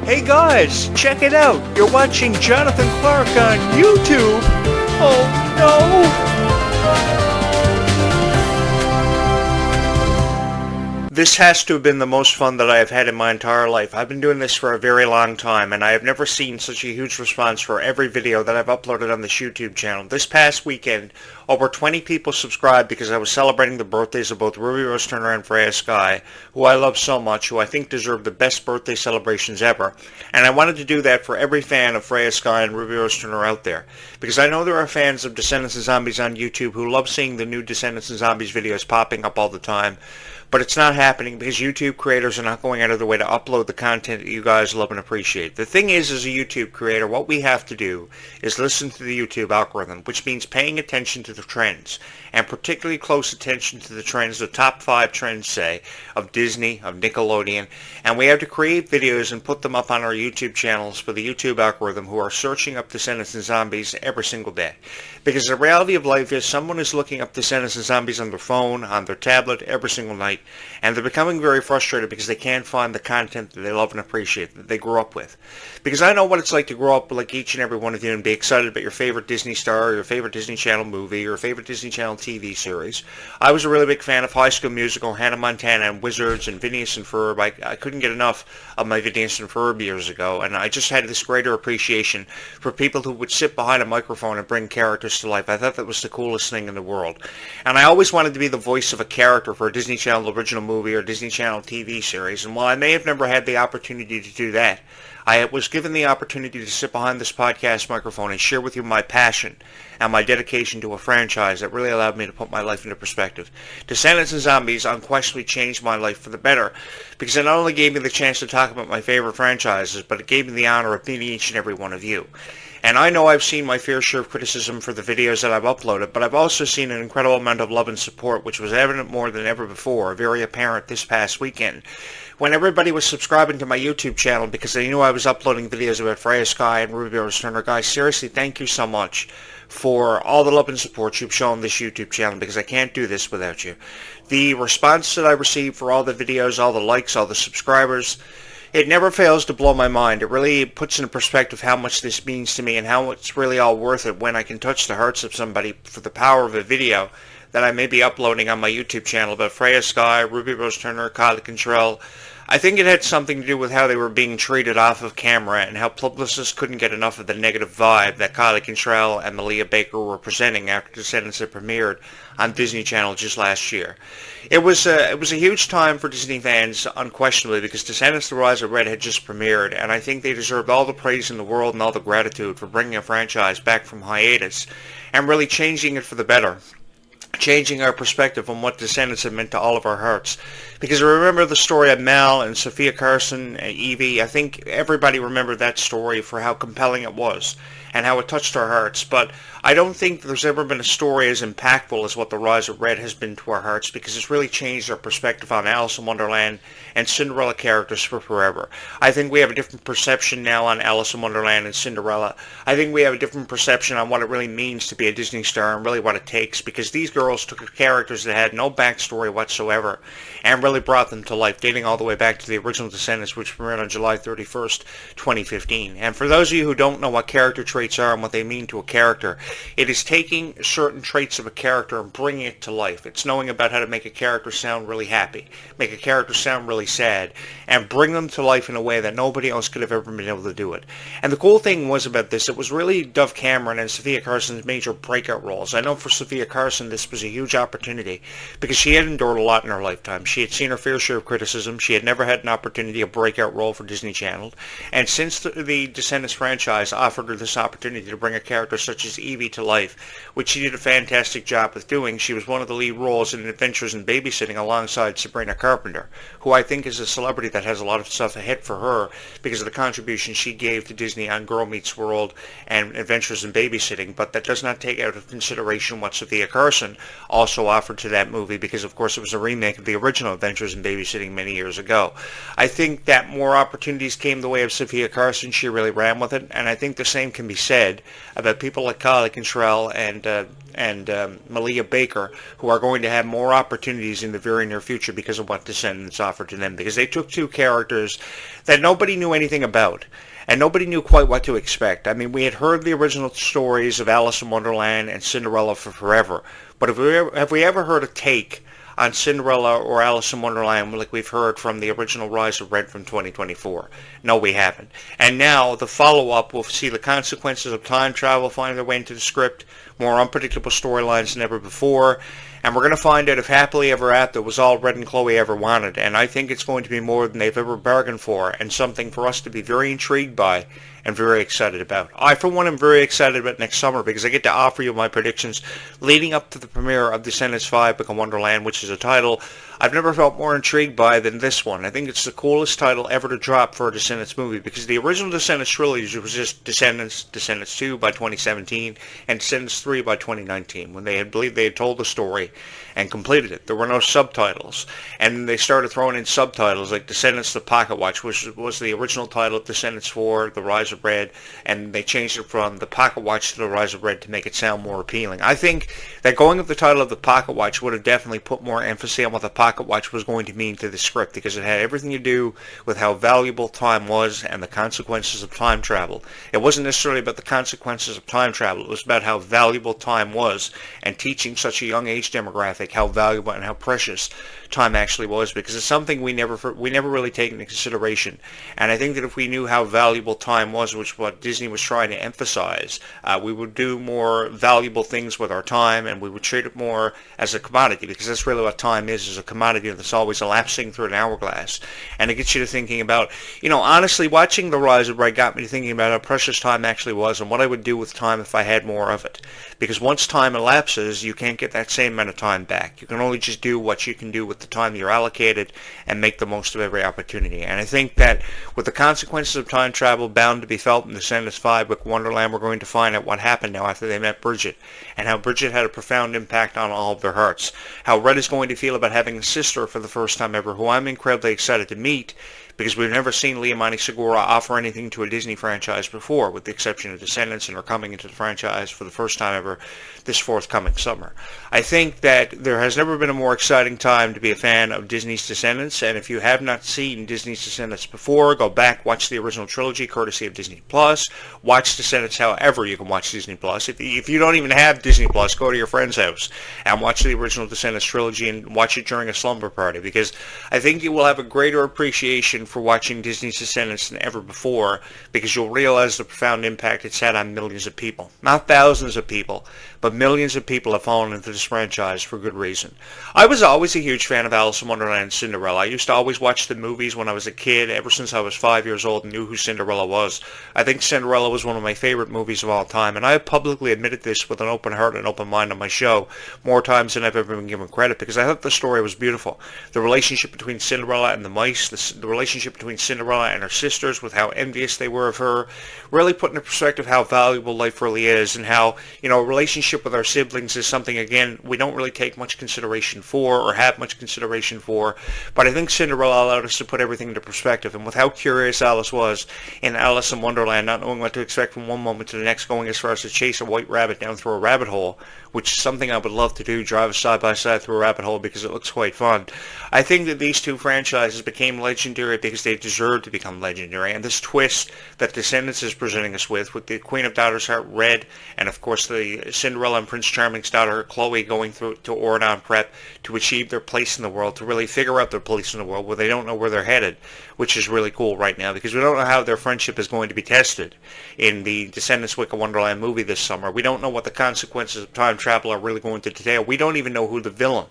Hey guys, check it out. You're watching Jonathan Clarke on YouTube. Oh no! This has to have been the most fun that I have had in my entire life. I've been doing this for a very long time, and I have never seen such a huge response for every video that I've uploaded on this YouTube channel. This past weekend, over 20 people subscribed because I was celebrating the birthdays of both Ruby Rose Turner and Freya Sky, who I love so much, who I think deserve the best birthday celebrations ever. And I wanted to do that for every fan of Freya Sky and Ruby Rose Turner out there, because I know there are fans of Descendants and Zombies on YouTube who love seeing the new Descendants and Zombies videos popping up all the time. But it's not happening because YouTube creators are not going out of their way to upload the content that you guys love and appreciate. The thing is, as a YouTube creator, what we have to do is listen to the YouTube algorithm, which means paying attention to the trends, and particularly close attention to the trends, the top 5 trends, say, of Disney, of Nickelodeon, and we have to create videos and put them up on our YouTube channels for the YouTube algorithm, who are searching up Descendants and Zombies every single day. Because the reality of life is someone is looking up Descendants and Zombies on their phone, on their tablet, every single night, and they're becoming very frustrated because they can't find the content that they love and appreciate, that they grew up with. Because I know what it's like to grow up like each and every one of you and be excited about your favorite Disney star, your favorite Disney Channel movie, or your favorite Disney Channel TV series. I was a really big fan of High School Musical, Hannah Montana, and Wizards, and Phineas and Ferb. I couldn't get enough of my Phineas and Ferb years ago, and I just had this greater appreciation for people who would sit behind a microphone and bring characters to life. I thought that was the coolest thing in the world. And I always wanted to be the voice of a character for a Disney Channel original movie or Disney Channel TV series, and while I may have never had the opportunity to do that, I was given the opportunity to sit behind this podcast microphone and share with you my passion and my dedication to a franchise that really allowed me to put my life into perspective. Descendants and Zombies unquestionably changed my life for the better, because it not only gave me the chance to talk about my favorite franchises, but it gave me the honor of meeting each and every one of you. And I know I've seen my fair share of criticism for the videos that I've uploaded, but I've also seen an incredible amount of love and support, which was evident more than ever before, very apparent this past weekend, when everybody was subscribing to my YouTube channel because they knew I was uploading videos about Freya Sky and Ruby Rose Turner. Guys, seriously, thank you so much for all the love and support you've shown this YouTube channel, because I can't do this without you. The response that I receive for all the videos, all the likes, all the subscribers, it never fails to blow my mind. It really puts into perspective how much this means to me and how it's really all worth it when I can touch the hearts of somebody for the power of a video that I may be uploading on my YouTube channel about Freya Sky, Ruby Rose Turner, Clarke and Sherelle. I think it had something to do with how they were being treated off of camera and how publicists couldn't get enough of the negative vibe that Clarke and Sherelle and Malia Baker were presenting after Descendants had premiered on Disney Channel just last year. It was a huge time for Disney fans, unquestionably, because Descendants: The Rise of Red had just premiered, and I think they deserved all the praise in the world and all the gratitude for bringing a franchise back from hiatus and really changing it for the better. Changing our perspective on what Descendants have meant to all of our hearts. Because I remember the story of Mel and Sophia Carson and Evie. I think everybody remembered that story for how compelling it was and how it touched our hearts. But I don't think there's ever been a story as impactful as what The Rise of Red has been to our hearts, because it's really changed our perspective on Alice in Wonderland and Cinderella characters for forever. I think we have a different perception now on Alice in Wonderland and Cinderella. I think we have a different perception on what it really means to be a Disney star and really what it takes, because these girls took characters that had no backstory whatsoever and really brought them to life, dating all the way back to the original Descendants, which premiered on July 31st, 2015. And for those of you who don't know what character traits are and what they mean to a character, it is taking certain traits of a character and bringing it to life. It's knowing about how to make a character sound really happy, make a character sound really sad, and bring them to life in a way that nobody else could have ever been able to do it. And the cool thing was about this, it was really Dove Cameron and Sophia Carson's major breakout roles. I know for Sophia Carson this was a huge opportunity because she had endured a lot in her lifetime. She had seen her fair share of criticism. She had never had an opportunity, a breakout role for Disney Channel. And since the Descendants franchise offered her this opportunity to bring a character such as Evie to life, which she did a fantastic job with doing, she was one of the lead roles in Adventures in Babysitting alongside Sabrina Carpenter, who I think is a celebrity that has a lot of stuff ahead for her because of the contribution she gave to Disney on Girl Meets World and Adventures in Babysitting. But that does not take out of consideration what Sophia Carson also offered to that movie because, of course, it was a remake of the original Adventures in Babysitting many years ago. I think that more opportunities came the way of Sophia Carson. She really ran with it, and I think the same can be said about people like Kyle Cantrell and Malia Baker, who are going to have more opportunities in the very near future because of what Descendants offered to them, because they took two characters that nobody knew anything about, and nobody knew quite what to expect. I mean, we had heard the original stories of Alice in Wonderland and Cinderella for forever, but have we ever heard a take on Cinderella or Alice in Wonderland like we've heard from the original Rise of Red from 2024? No, we haven't. And now the follow-up will see the consequences of time travel finding their way into the script, more unpredictable storylines than ever before, and we're going to find out if Happily Ever After was all Red and Chloe ever wanted, and I think it's going to be more than they've ever bargained for, and something for us to be very intrigued by and very excited about. I, for one, am very excited about next summer because I get to offer you my predictions leading up to the premiere of Descendants 5 Book of Wonderland, which is a title I've never felt more intrigued by than this one. I think it's the coolest title ever to drop for a Descendants movie because the original Descendants trilogy was just Descendants, Descendants 2 by 2017, and Descendants 3 by 2019, when they had believed they had told the story and completed it. There were no subtitles, and they started throwing in subtitles like Descendants the Pocket Watch, which was the original title of Descendants 4, The Rise of Red, and they changed it from the Pocket Watch to The Rise of Red to make it sound more appealing. I think that going with the title of the Pocket Watch would have definitely put more emphasis on what the Pocket Watch was going to mean to the script, because it had everything to do with how valuable time was and the consequences of time travel. It wasn't necessarily about the consequences of time travel, it was about how valuable time was, and teaching such a young age demographic how valuable and how precious time actually was, because it's something we never really take into consideration. And I think that if we knew how valuable time was, which is what Disney was trying to emphasize, we would do more valuable things with our time, and we would treat it more as a commodity, because that's really what time is a commodity that's always elapsing through an hourglass. And it gets you to thinking about, honestly, watching The Rise of Red got me to thinking about how precious time actually was and what I would do with time if I had more of it. Because once time elapses, you can't get that same amount of time back. You can only just do what you can do with the time you're allocated and make the most of every opportunity. And I think that with the consequences of time travel bound to be felt in Descendants 5 Book of Wonderland, we're going to find out what happened now after they met Bridget, and how Bridget had a profound impact on all of their hearts. How Red is going to feel about having a sister for the first time ever, who I'm incredibly excited to meet, because we've never seen Liamani Segura offer anything to a Disney franchise before, with the exception of Descendants, and are coming into the franchise for the first time ever this forthcoming summer. I think that there has never been a more exciting time to be a fan of Disney's Descendants, and if you have not seen Disney's Descendants before, go back, watch the original trilogy, courtesy of Disney Plus. Watch Descendants however you can watch Disney Plus. If you don't even have Disney Plus, go to your friend's house and watch the original Descendants trilogy and watch it during a slumber party, because I think you will have a greater appreciation for watching Disney's Descendants than ever before, because you'll realize the profound impact it's had on millions of people. Not thousands of people, but millions of people have fallen into this franchise for good reason. I was always a huge fan of Alice in Wonderland and Cinderella. I used to always watch the movies when I was a kid, ever since I was 5 years old and knew who Cinderella was. I think Cinderella was one of my favorite movies of all time, and I have publicly admitted this with an open heart and open mind on my show more times than I've ever been given credit, because I thought the story was beautiful. The relationship between Cinderella and the mice, the relationship between Cinderella and her sisters, with how envious they were of her, really put into perspective how valuable life really is, and how, a relationship with our siblings is something, again, we don't really take much consideration for or have much consideration for, but I think Cinderella allowed us to put everything into perspective. And with how curious Alice was in Alice in Wonderland, not knowing what to expect from one moment to the next, going as far as to chase a white rabbit down through a rabbit hole, which is something I would love to do, drive side by side through a rabbit hole, because it looks quite fun. I think that these two franchises became legendary because they deserved to become legendary, and this twist that Descendants is presenting us with the Queen of Daughter's Heart, Red, and of course the Cinderella and Prince Charming's daughter, Chloe, going through to Oridon Prep to achieve their place in the world, to really figure out their place in the world, where they don't know where they're headed, which is really cool right now, because we don't know how their friendship is going to be tested in the Descendants Book of Wonderland movie this summer. We don't know what the consequences of time travel are really going to entail. We don't even know who the villain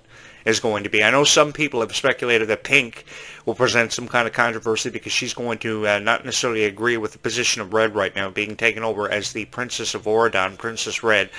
is going to be. I know some people have speculated that Pink will present some kind of controversy because she's going to not necessarily agree with the position of Red right now, being taken over as the Princess of Oridon, Princess Red.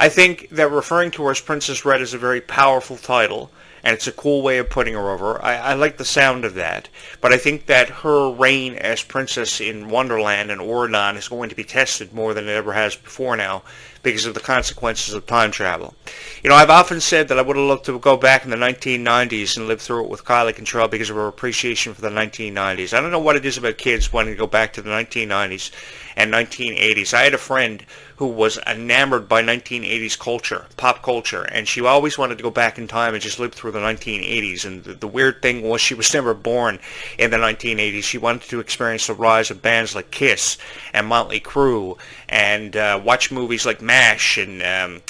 I think that referring to her as Princess Red is a very powerful title, and it's a cool way of putting her over. I like the sound of that, but I think that her reign as princess in Wonderland and Oregon is going to be tested more than it ever has before now because of the consequences of time travel. You know, I've often said that I would have loved to go back in the 1990s and live through it with Kylie Control because of her appreciation for the 1990s. I don't know what it is about kids wanting to go back to the 1990s and 1980s. I had a friend who was enamored by 1980s culture, pop culture, and she always wanted to go back in time and just live through the 1980s. And the weird thing was she was never born in the 1980s. She wanted to experience the rise of bands like Kiss and Motley Crue and watch movies like MASH and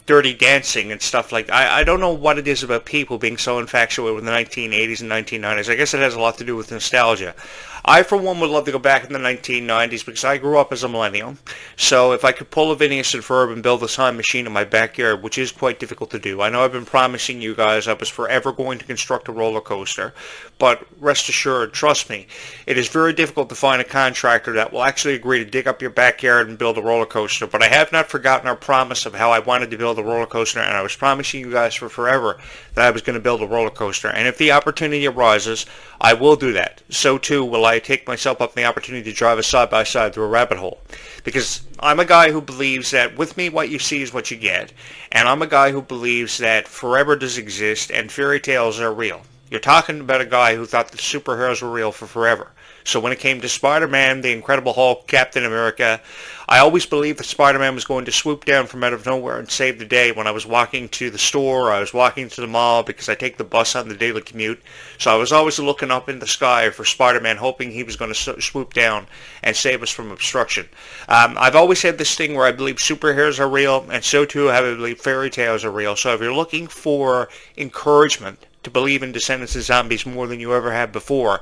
Dirty Dancing and stuff like that. I don't know what it is about people being so infatuated with the 1980s and 1990s. I guess it has a lot to do with nostalgia. I, for one, would love to go back in the 1990s because I grew up as a millennial. So if I could pull a Phineas and Ferb and build a time machine in my backyard, which is quite difficult to do. I know I've been promising you guys I was forever going to construct a roller coaster, but rest assured, trust me, it is very difficult to find a contractor that will actually agree to dig up your backyard and build a roller coaster. But I have not forgotten our promise of how I wanted to build a roller coaster, and I was promising you guys for forever that I was going to build a roller coaster. And if the opportunity arises, I will do that. So too will I take myself up the opportunity to drive a side-by-side through a rabbit hole. Because I'm a guy who believes that with me what you see is what you get. And I'm a guy who believes that forever does exist and fairy tales are real. You're talking about a guy who thought that superheroes were real for forever. So when it came to Spider-Man, the Incredible Hulk, Captain America, I always believed that Spider-Man was going to swoop down from out of nowhere and save the day when I was walking to the store or I was walking to the mall because I take the bus on the daily commute. So I was always looking up in the sky for Spider-Man, hoping he was going to swoop down and save us from obstruction. I've always had this thing where I believe superheroes are real, and so too I believe fairy tales are real. So if you're looking for encouragement to believe in Descendants of Zombies more than you ever have before,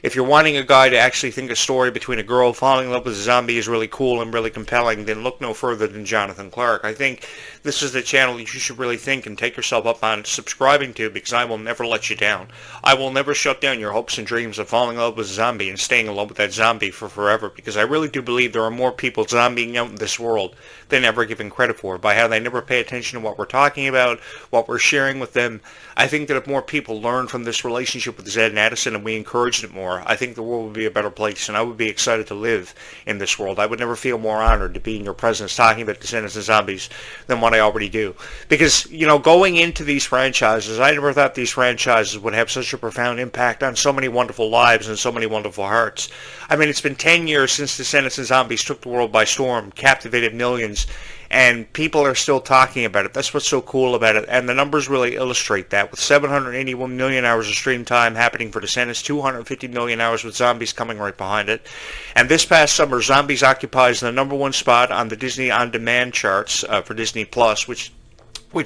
if you're wanting a guy to actually think a story between a girl falling in love with a zombie is really cool and really compelling, then look no further than Jonathan Clarke. I think this is the channel you should really think and take yourself up on subscribing to, because I will never let you down. I will never shut down your hopes and dreams of falling in love with a zombie and staying in love with that zombie for forever, because I really do believe there are more people zombieing out in this world than ever given credit for, by how they never pay attention to what we're talking about, what we're sharing with them. I think that if more people learn from this relationship with Zed and Addison and we encouraged it more, I think the world would be a better place, and I would be excited to live in this world. I would never feel more honored to be in your presence talking about Descendants of Zombies than what I already do. Because, going into these franchises, I never thought these franchises would have such a profound impact on so many wonderful lives and so many wonderful hearts. I mean, it's been 10 years since Descendants of Zombies took the world by storm, captivated millions, and people are still talking about it. That's what's so cool about it, and the numbers really illustrate that, with 781 million hours of stream time happening for Descendants, 250 million hours with Zombies coming right behind it. And this past summer, Zombies occupies the #1 spot on the Disney On Demand charts for Disney Plus, which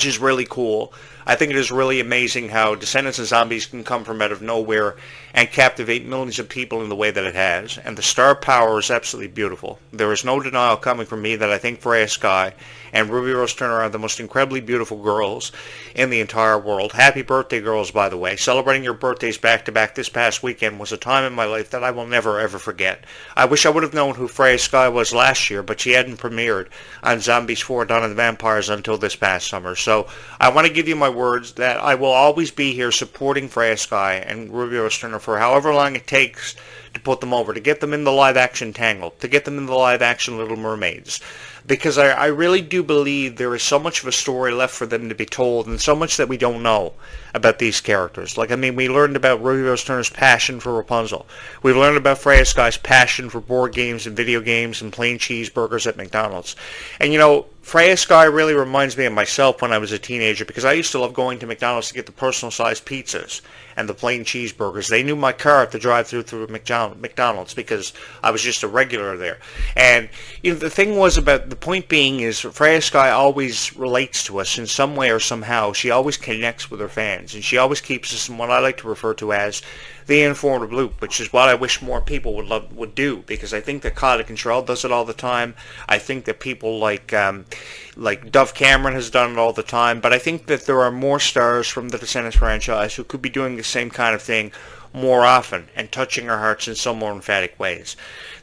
is really cool. I think it is really amazing how Descendants of Zombies can come from out of nowhere and captivate millions of people in the way that it has. And the star power is absolutely beautiful. There is no denial coming from me that I think Freya Sky and Ruby Rose Turner are the most incredibly beautiful girls in the entire world. Happy birthday, girls, by the way. Celebrating your birthdays back-to-back this past weekend was a time in my life that I will never, ever forget. I wish I would have known who Freya Sky was last year, but she hadn't premiered on Zombies 4 Dawn of the Vampires until this past summer. So I want to give you my words that I will always be here supporting Freya Sky and Ruby Rose Turner for however long it takes to put them over, to get them in the live-action Tangled, to get them in the live-action Little Mermaids. Because I really do believe there is so much of a story left for them to be told, and so much that we don't know about these characters. We learned about Ruby Rose Turner's passion for Rapunzel. We learned about Freya Sky's passion for board games and video games and plain cheeseburgers at McDonald's. And Freya Sky really reminds me of myself when I was a teenager, because I used to love going to McDonald's to get the personal-sized pizzas and the plain cheeseburgers. They knew my car at the drive-thru through McDonald's because I was just a regular there. And the thing was about, the point being is, Freya Sky always relates to us in some way or somehow. She always connects with her fans, and she always keeps us in what I like to refer to as the informative loop, which is what I wish more people would do, because I think that Kylie Control does it all the time. I think that people like Dove Cameron has done it all the time, but I think that there are more stars from the Descendants franchise who could be doing the same kind of thing more often and touching our hearts in some more emphatic ways.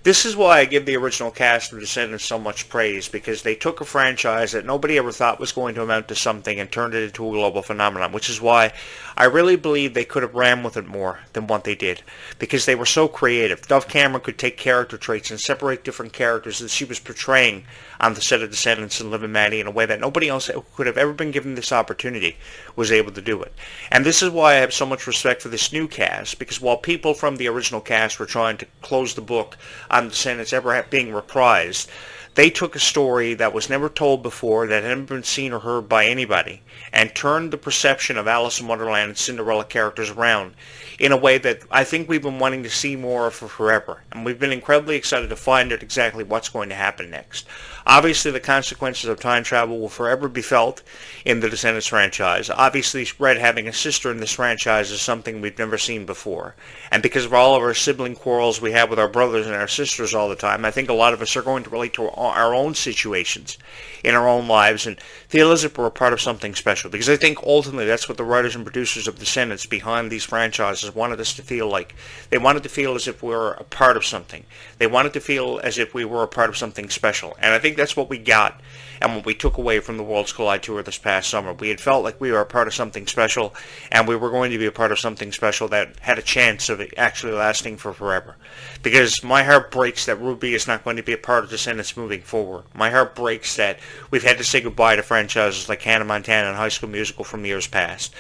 This is why I give the original cast of Descendants so much praise, because they took a franchise that nobody ever thought was going to amount to something and turned it into a global phenomenon, which is why I really believe they could have ran with it more than what they did, because they were so creative. Dove Cameron could take character traits and separate different characters that she was portraying on the set of Descendants and Liv and Maddie in a way that nobody else who could have ever been given this opportunity was able to do it. And this is why I have so much respect for this new cast, because while people from the original cast were trying to close the book on Descendants ever being reprised, they took a story that was never told before, that hadn't been seen or heard by anybody, and turned the perception of Alice in Wonderland and Cinderella characters around in a way that I think we've been wanting to see more of for forever. And we've been incredibly excited to find out exactly what's going to happen next. Obviously, the consequences of time travel will forever be felt in the Descendants franchise. Obviously, Red having a sister in this franchise is something we've never seen before. And because of all of our sibling quarrels we have with our brothers and our sisters all the time, I think a lot of us are going to relate to our own situations in our own lives and feel as if we're a part of something special. Because I think ultimately that's what the writers and producers of Descendants behind these franchises wanted us to feel like. They wanted to feel as if we were a part of something. They wanted to feel as if we were a part of something special. And I think that's what we got and what we took away from the Worlds Collide tour this past summer. We had felt like we were a part of something special, and we were going to be a part of something special that had a chance of it actually lasting for forever. Because my heart breaks that Ruby is not going to be a part of Descendants moving forward. My heart breaks that we've had to say goodbye to franchises like Hannah Montana and High School Musical from years past.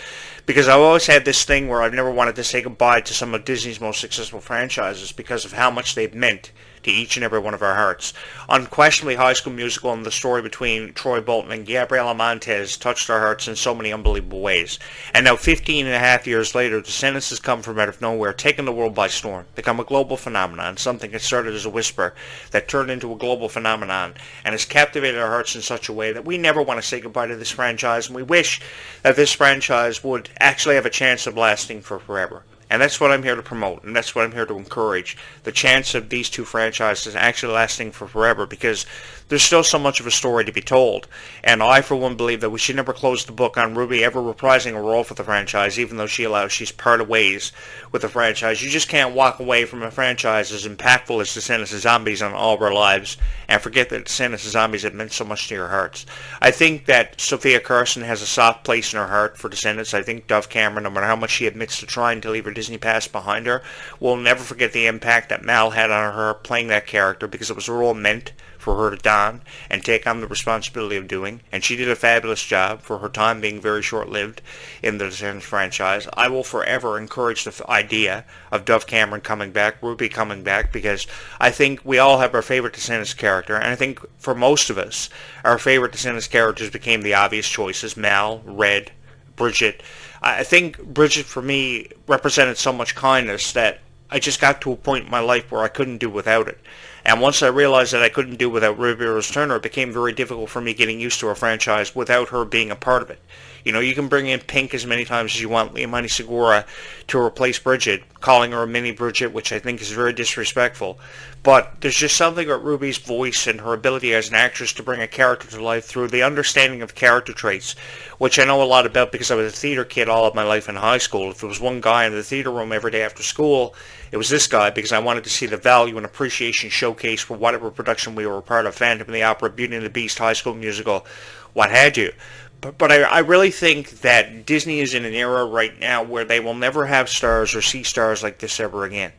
Because I've always had this thing where I've never wanted to say goodbye to some of Disney's most successful franchises because of how much they've meant to each and every one of our hearts. Unquestionably, High School Musical and the story between Troy Bolton and Gabriela Montez touched our hearts in so many unbelievable ways. And now 15 and a half years later, Descendants has come from out of nowhere, taken the world by storm, become a global phenomenon, something that started as a whisper that turned into a global phenomenon and has captivated our hearts in such a way that we never want to say goodbye to this franchise, and we wish that this franchise would actually have a chance of lasting for forever. And that's what I'm here to promote, and that's what I'm here to encourage, the chance of these two franchises actually lasting for forever, because there's still so much of a story to be told. And I, for one, believe that we should never close the book on Ruby ever reprising a role for the franchise, even though she's parted ways with the franchise. You just can't walk away from a franchise as impactful as Descendants and Zombies on all of our lives and forget that Descendants and Zombies have meant so much to your hearts. I think that Sophia Carson has a soft place in her heart for Descendants. I think Dove Cameron, no matter how much she admits to trying to leave her Disney past behind her, will never forget the impact that Mal had on her playing that character, because it was a role meant for her to don and take on the responsibility of doing, and she did a fabulous job for her time being very short-lived in the Descendants franchise. I will forever encourage the idea of Dove Cameron coming back, Ruby coming back, because I think we all have our favorite Descendants character, and I think for most of us, our favorite Descendants characters became the obvious choices: Mal, Red, Bridget. I think Bridget, for me, represented so much kindness that I just got to a point in my life where I couldn't do without it. And once I realized that I couldn't do without Ruby Rose Turner, it became very difficult for me getting used to a franchise without her being a part of it. You know, you can bring in Pink as many times as you want, Leomani Segura, to replace Bridget, calling her a mini Bridget, which I think is very disrespectful. But there's just something about Ruby's voice and her ability as an actress to bring a character to life through the understanding of character traits, which I know a lot about because I was a theater kid all of my life in high school. If there was one guy in the theater room every day after school, it was this guy, because I wanted to see the value and appreciation showcase for whatever production we were a part of: Phantom of the Opera, Beauty and the Beast, High School Musical, what have you. But I really think that Disney is in an era right now where they will never have stars or see stars like this ever again.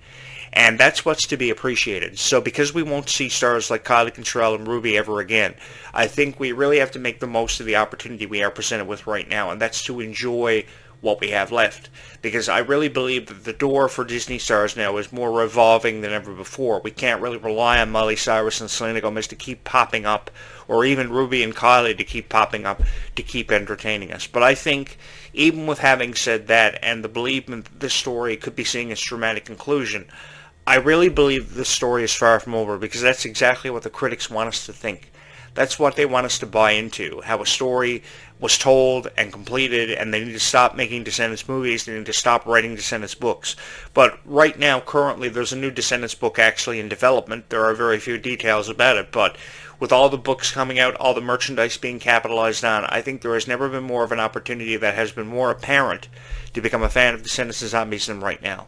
And that's what's to be appreciated. So because we won't see stars like Kylie Cantrell and Ruby ever again, I think we really have to make the most of the opportunity we are presented with right now, and that's to enjoy what we have left. Because I really believe that the door for Disney stars now is more revolving than ever before. We can't really rely on Miley Cyrus and Selena Gomez to keep popping up, or even Ruby and Kylie to keep popping up to keep entertaining us. But I think, even with having said that, and the believement that this story could be seeing its dramatic conclusion, I really believe this story is far from over, because that's exactly what the critics want us to think. That's what they want us to buy into, how a story was told and completed, and they need to stop making Descendants movies. They need to stop writing Descendants books. But right now, currently, there's a new Descendants book actually in development. There are very few details about it, but with all the books coming out, all the merchandise being capitalized on, I think there has never been more of an opportunity that has been more apparent to become a fan of Descendants and Zombies than right now.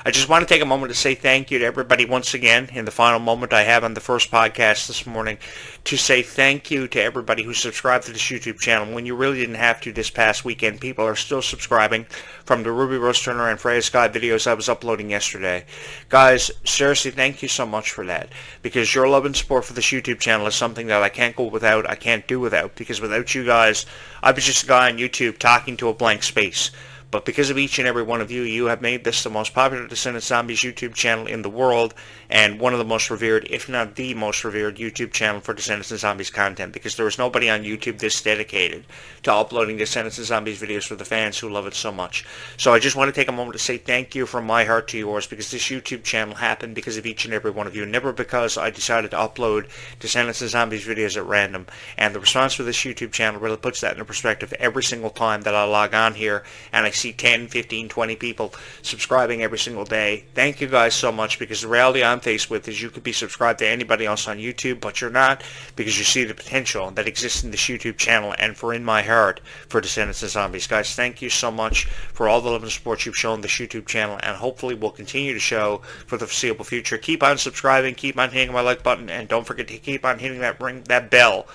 I just want to take a moment to say thank you to everybody once again in the final moment I have on the first podcast this morning, to say thank you to everybody who subscribed to this YouTube channel when you really didn't have to this past weekend. People are still subscribing from the Ruby Rose Turner and Freya Sky videos I was uploading yesterday. Guys, seriously, thank you so much for that, because your love and support for this YouTube channel is something that I can't go without, I can't do without, because without you guys, I was just a guy on YouTube talking to a blank space. But because of each and every one of you, you have made this the most popular Descendants Zombies YouTube channel in the world, and one of the most revered, if not the most revered, YouTube channel for Descendants and Zombies content, because there is nobody on YouTube this dedicated to uploading Descendants and Zombies videos for the fans who love it so much. So I just want to take a moment to say thank you from my heart to yours, because this YouTube channel happened because of each and every one of you, never because I decided to upload Descendants and Zombies videos at random. And the response for this YouTube channel really puts that into perspective every single time that I log on here and I see 10, 15, 20 people subscribing every single day. Thank you guys so much, because the reality I'm faced with is you could be subscribed to anybody else on YouTube, but you're not, because you see the potential that exists in this YouTube channel and for in my heart for Descendants and Zombies. Guys, thank you so much for all the love and support you've shown this YouTube channel, and hopefully will continue to show for the foreseeable future. Keep on subscribing, keep on hitting my like button, and don't forget to keep on hitting that bell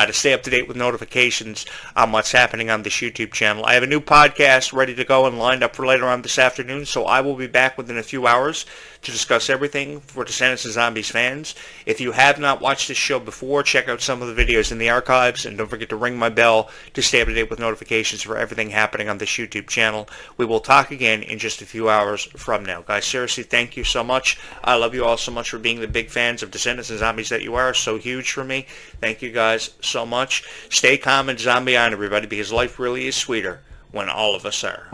to stay up to date with notifications on what's happening on this YouTube channel. I have a new podcast ready to go and lined up for later on this afternoon, so I will be back within a few hours to discuss everything for Descendants and Zombies fans. If you have not watched this show before, check out some of the videos in the archives, and don't forget to ring my bell to stay up to date with notifications for everything happening on this YouTube channel. We will talk again in just a few hours from now. Guys, seriously, thank you so much. I love you all so much for being the big fans of Descendants and Zombies that you are. So huge for me. Thank you guys so much. Stay calm and zombie on, everybody, because life really is sweeter when all of us are.